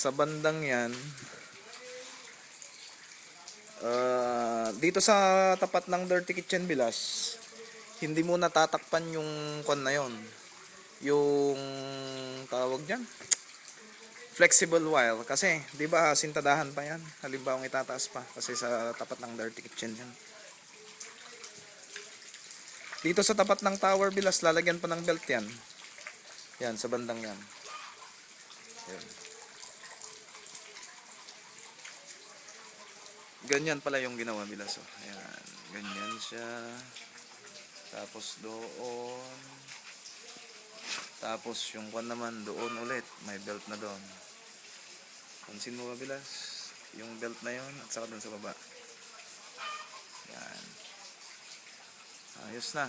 sa bandang yan, dito sa tapat ng Dirty Kitchen Bilas, hindi mo natatakpan yung kon na yon, yung tawag diyan, flexible wire, kasi di ba sintadahan pa yan, halimbawa itataas pa kasi sa tapat ng Dirty Kitchen yan. Dito sa tapat ng Tower Bilas, lalagyan pa ng belt yan. Yan, sa bandang yan. Yan. Ganyan pala yung ginawa Bilas. Oh. Ayan. Ganyan siya. Tapos doon. Tapos yung kwan naman doon ulit. May belt na doon. Pansin mo ba Bilas? Yung belt na yon at saka doon sa baba. Yan. Ayos na.